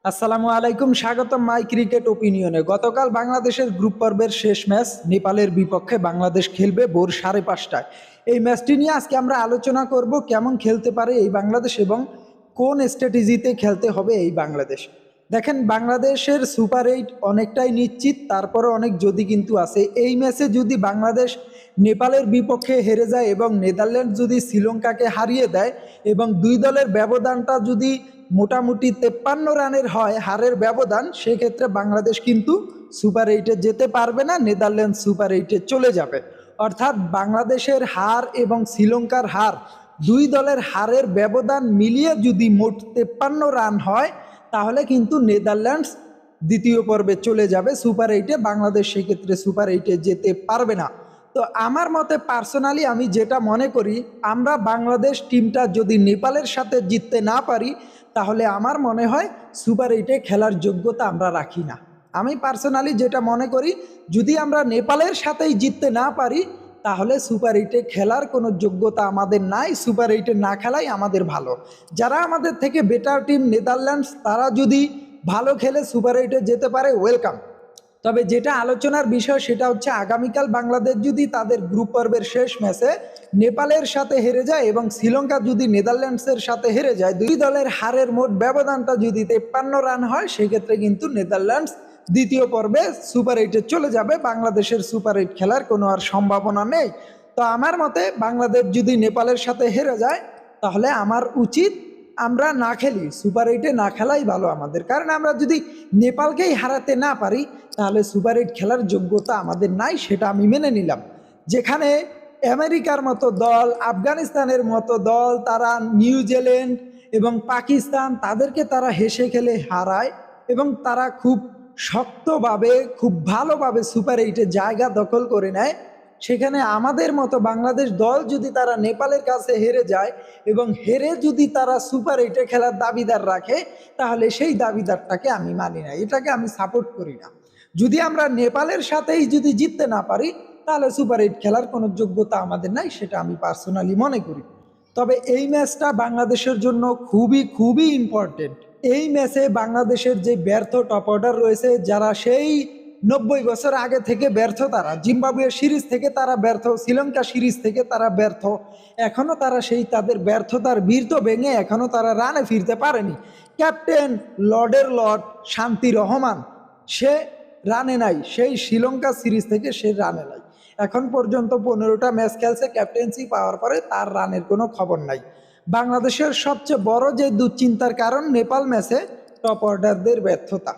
আসসালামু আলাইকুম, স্বাগতম মাই ক্রিকেট ওপিনিয়নে। গতকাল বাংলাদেশের গ্রুপ পর্বের শেষ ম্যাচ নেপালের বিপক্ষে বাংলাদেশ খেলবে ভোর 5:30টায়। এই ম্যাচটি নিয়ে আজকে আমরা আলোচনা করব কেমন খেলতে পারে এই বাংলাদেশ এবং কোন স্ট্র্যাটেজিতে খেলতে হবে এই বাংলাদেশ। দেখেন, বাংলাদেশের সুপার 8 অনেকটাই নিশ্চিত, তারপরে অনেক যদি কিন্তু আছে। এই ম্যাচে যদি বাংলাদেশ নেপালের বিপক্ষে হেরে যায় এবং নেদারল্যান্ড যদি শ্রীলঙ্কাকে হারিয়ে দেয় এবং দুই দলের ব্যবধানটা যদি মোটামুটি 53 রানের হয় হারের ব্যবধান, সেক্ষেত্রে বাংলাদেশ কিন্তু সুপার 8-এ যেতে পারবে না, নেদারল্যান্ড সুপার 8-এ চলে যাবে। অর্থাৎ বাংলাদেশের হার এবং শ্রীলঙ্কার হার, দুই দলের হারের ব্যবধান মিলিয়ে যদি মোট 53 রান হয়, তাহলে কিন্তু নেদারল্যান্ডস দ্বিতীয় পর্বে চলে যাবে। সুপার 8-এ বাংলাদেশ সেক্ষেত্রে সুপার 8-এ যেতে পারবে না। তো আমার মতে পার্সোনালি আমি যেটা মনে করি, আমরা বাংলাদেশ টিমটা যদি নেপালের সাথে জিততে না পারি, তাহলে আমার মনে হয় সুপার 8-এ খেলার যোগ্যতা আমরা রাখি না। আমি পার্সোনালি যেটা মনে করি, যদি আমরা নেপালের সাথেই জিততে না পারি, তাহলে সুপার 8-এ খেলার কোনো যোগ্যতা আমাদের নাই। সুপার 8-এ না খেলাই আমাদের ভালো। যারা আমাদের থেকে বেটার টিম নেদারল্যান্ডস, তারা যদি ভালো খেলে সুপার 8-এ যেতে পারে, ওয়েলকাম। তবে যেটা আলোচনার বিষয় সেটা হচ্ছে, আগামীকাল বাংলাদেশ যদি তাদের গ্রুপ পর্বের শেষ ম্যাচে নেপালের সাথে হেরে যায় এবং শ্রীলঙ্কা যদি নেদারল্যান্ডসের সাথে হেরে যায়, দুই দলের হারের মোট ব্যবধানটা যদি 53 রান হয়, সেক্ষেত্রে কিন্তু নেদারল্যান্ডস দ্বিতীয় পর্বে সুপার 8-এ চলে যাবে। বাংলাদেশের সুপার 8 খেলার কোনো আর সম্ভাবনা নেই। তো আমার মতে বাংলাদেশ যদি নেপালের সাথে হেরে যায়, তাহলে আমার উচিত আমরা না খেলি, সুপার 8-এ না খেলাই ভালো আমাদের। কারণ আমরা যদি নেপালকেই হারাতে না পারি, তাহলে সুপার 8 খেলার যোগ্যতা আমাদের নাই, সেটা আমি মেনে নিলাম। যেখানে আমেরিকার মতো দল, আফগানিস্তানের মতো দল, তারা নিউজিল্যান্ড এবং পাকিস্তান, তাদেরকে তারা হেসে খেলে হারায় এবং তারা খুব শক্তভাবে, খুব ভালোভাবে সুপার 8-এ জায়গা দখল করে নেয়। সেখানে আমাদের মতো বাংলাদেশ দল যদি তারা নেপালের কাছে হেরে যায় এবং হেরে যদি তারা সুপার 8-এ খেলার দাবিদার রাখে, তাহলে সেই দাবিদারটাকে আমি মানি না, এটাকে আমি সাপোর্ট করি না। যদি আমরা নেপালের সাথেই যদি জিততে না পারি, তাহলে সুপার 8 খেলার কোনো যোগ্যতা আমাদের নাই, সেটা আমি পার্সোনালি মনে করি। তবে এই ম্যাচটা বাংলাদেশের জন্য খুবই খুবই ইম্পর্টেন্ট। এই ম্যাচে বাংলাদেশের যে ব্যর্থ টপ অর্ডার রয়েছে, যারা সেই 90 বছর আগে থেকে ব্যর্থ, তারা জিম্বাবুয়ে সিরিজ থেকে তারা ব্যর্থ, শ্রীলঙ্কা সিরিজ থেকে তারা ব্যর্থ, এখনো তারা সেই তাদের ব্যর্থতার বীর্য ভেঙে এখনো তারা রানে ফিরতে পারেনি। ক্যাপ্টেন লর্ডের লর্ড শান্তি রহমান, সে রানে নাই, সেই শ্রীলঙ্কা সিরিজ থেকে সে রানে নাই। এখন পর্যন্ত 15টা ম্যাচ খেলছে, ক্যাপ্টেন্সি পাওয়ার পরে তার রানের কোনো খবর নাই। বাংলাদেশের সবচেয়ে বড় যে দুশ্চিন্তার কারণ, নেপাল ম্যাচে টপ অর্ডারদের ব্যর্থতা।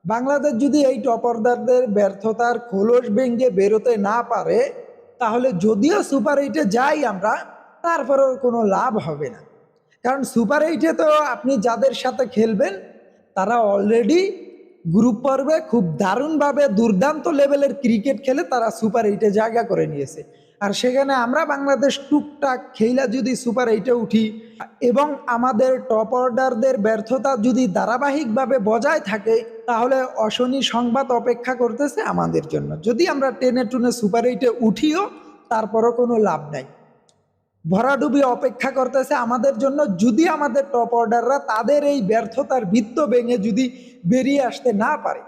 বাংলাদেশ যদি এই টপ অর্ডারদের ব্যর্থতার খোলস ভেঙে বেরোতে না পারে, তাহলে যদিও সুপার 8-এ যাই আমরা, তারপরেও কোনো লাভ হবে না। কারণ সুপার 8-এ তো আপনি যাদের সাথে খেলবেন, তারা অলরেডি গ্রুপ পর্বে খুব দারুণভাবে দুর্দান্ত লেভেলের ক্রিকেট খেলে তারা সুপার 8-এ জায়গা করে নিয়েছে। আর সেখানে আমরা বাংলাদেশ টুকটাক খেলা যদি সুপার 8-এ উঠি এবং আমাদের টপ অর্ডারদের ব্যর্থতা যদি ধারাবাহিকভাবে বজায় থাকে, তাহলে অশনি সংবাদ অপেক্ষা করতেছে আমাদের জন্য। যদি আমরা টেনে টুনে সুপার 8-এ উঠিও, তারপরও কোনো লাভ নাই। ভরাডুবি অপেক্ষা করতেছে আমাদের জন্য, যদি আমাদের টপ অর্ডাররা তাদের এই ব্যর্থতার বৃত্ত ভেঙে যদি বেরিয়ে আসতে না পারে।